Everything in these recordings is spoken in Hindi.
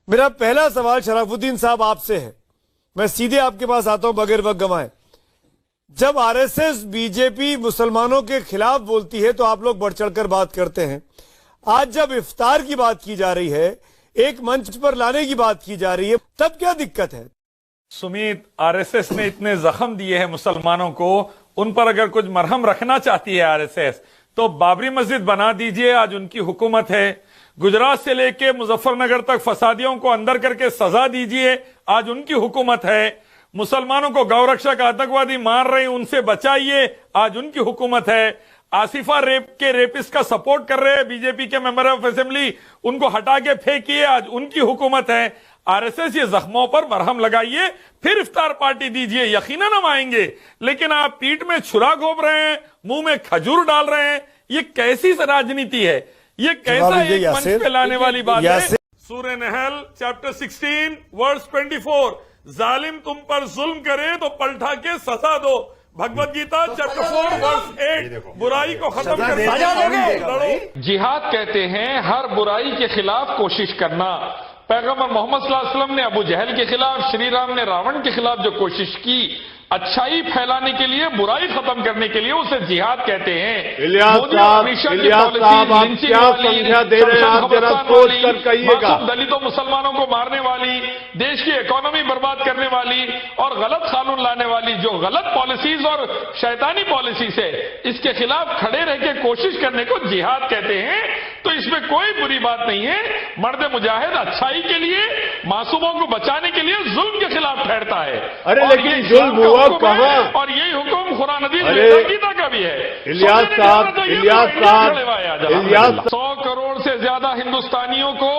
मेरा पहला सवाल शराफुद्दीन साहब आपसे है, मैं सीधे आपके पास आता हूं बगैर वक्त गंवाए। जब आरएसएस बीजेपी मुसलमानों के खिलाफ बोलती है तो आप लोग बढ़ चढ़कर बात करते हैं। आज जब इफ्तार की बात की जा रही है, एक मंच पर लाने की बात की जा रही है, तब क्या दिक्कत है? सुमीत, आरएसएस ने इतने जख्म दिए हैं मुसलमानों को, उन पर अगर कुछ मरहम रखना चाहती है आरएसएस तो बाबरी मस्जिद बना दीजिए, आज उनकी हुकूमत है। गुजरात से लेके मुजफ्फरनगर तक फसादियों को अंदर करके सजा दीजिए, आज उनकी हुकूमत है। मुसलमानों को गौरक्षक आतंकवादी मार रहे हैं, उनसे बचाइए, आज उनकी हुकूमत है। आसिफा रेपिस्ट का सपोर्ट कर रहे हैं बीजेपी के मेंबर ऑफ असेंबली, उनको हटा के फेंकिए, आज उनकी हुकूमत है। आरएसएस ये जख्मों पर मरहम लगाइए, फिर इफ्तार पार्टी दीजिए, यकीनन हम आएंगे। लेकिन आप पीठ में छुरा घोंप रहे हैं, मुंह में खजूर डाल रहे हैं, ये कैसी राजनीति है? ये कैसा एक मंच पे लाने वाली बात है? सूरह नहल चैप्टर 16 वर्स 24, जालिम तुम पर जुल्म करे तो पलटा के सजा दो। भगवत गीता चैप्टर 4 वर्स 8, बुराई को खत्म करने लड़ो। जिहाद कहते हैं हर बुराई के खिलाफ कोशिश करना। पैगंबर मोहम्मद सल्लल्लाहु अलैहि वसल्लम ने अबू जहल के खिलाफ, श्री राम ने रावण के खिलाफ जो कोशिश की, अच्छाई फैलाने के लिए, बुराई खत्म करने के लिए, उसे जिहाद कहते हैं। इलियास साहब आप क्या संख्या दे रहे हैं? आप जरा सोच कर कहिएगा। दलितों मुसलमानों को मारने वाली, देश की इकोनॉमी बर्बाद करने वाली और गलत कानून लाने वाली जो गलत पॉलिसीज और शैतानी पॉलिसीज है, इसके खिलाफ खड़े रह के कोशिश करने को जिहाद कहते हैं। तो इसमें कोई बुरी बात नहीं है। मर्द मुजाहिद अच्छाई के लिए, मासूमों को बचाने के लिए जुल्म के खिलाफ ठहरता है। अरे लेकिन जुल्म हुआ कहाँ? और यही हुक्म कुरान हदीस गीता का भी है। इलियास साहब 100 करोड़ से ज्यादा हिंदुस्तानियों को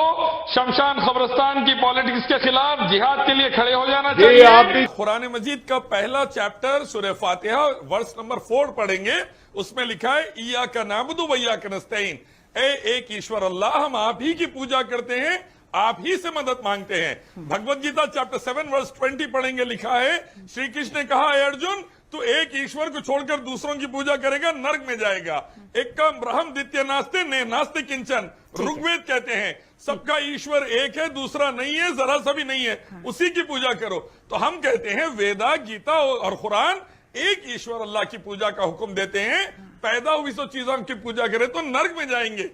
शमशान कब्रिस्तान की पॉलिटिक्स के खिलाफ जिहाद के लिए खड़े हो जाना चाहिए। कुरान मजीद का पहला चैप्टर सूरह फातिहा वर्स नंबर 4 पढ़ेंगे, उसमें लिखा है इय्याका नअबुदु व इय्याका नस्तईन, एक ईश्वर अल्लाह, हम आप ही की पूजा करते हैं, आप ही से मदद मांगते हैं। भगवत गीता चैप्टर 7 वर्स 20 पढ़ेंगे, लिखा है श्री कृष्ण ने कहा है अर्जुन, तू एक ईश्वर को छोड़कर दूसरों की पूजा करेगा नरक में जाएगा। एक का ब्रह्म द्वितीय नास्ते ने नास्ते किंचन, ऋग्वेद कहते हैं सबका ईश्वर एक है, दूसरा नहीं है, जरा सा भी नहीं है, उसी की पूजा करो। तो हम कहते हैं वेदा, गीता और कुरान एक ईश्वर अल्लाह की पूजा का हुक्म देते हैं। पैदा हुई सो चीजों की पूजा करें तो नरक में जाएंगे।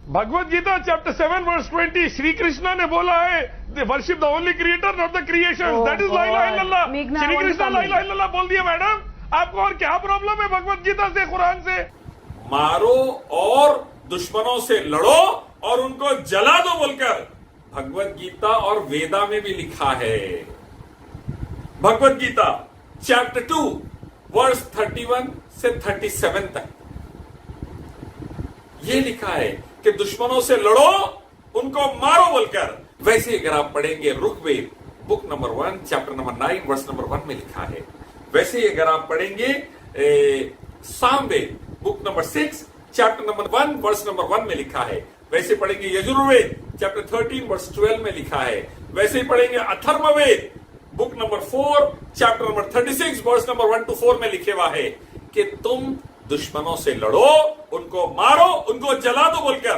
भगवत गीता चैप्टर 7 वर्स 20, श्री कृष्ण ने बोला है worship the only creator not the creation, that is ला इलाहा इल्लल्लाह। श्री कृष्ण ला इलाहा इल्लल्लाह बोल दिया। मैडम आपको और क्या प्रॉब्लम है भगवत गीता से, कुरान से? मारो और दुश्मनों से लड़ो और उनको जला दो बोलकर भगवत गीता और वेदा में भी लिखा है। भगवत गीता चैप्टर 2 वर्स 31 से 37 तक ये लिखा है कि दुश्मनों से लड़ो, उनको मारो बोलकर। वैसे अगर आप पढ़ेंगे Rigveda book number 1 chapter number 9 verse number 1 में लिखा है। वैसे अगर आप पढ़ेंगे Samaveda book number 6 chapter number 1 verse number 1 में लिखा है। वैसे पढ़ेंगे यजुर्वेद चैप्टर 13 वर्स 12 में लिखा है। वैसे ही पढ़ेंगे Atharvaveda book number 4 chapter number 36 verse number 1 to 4 में लिखे हुआ है कि तुम दुश्मनों से लड़ो, उनको मारो, उनको जला दो बोलकर।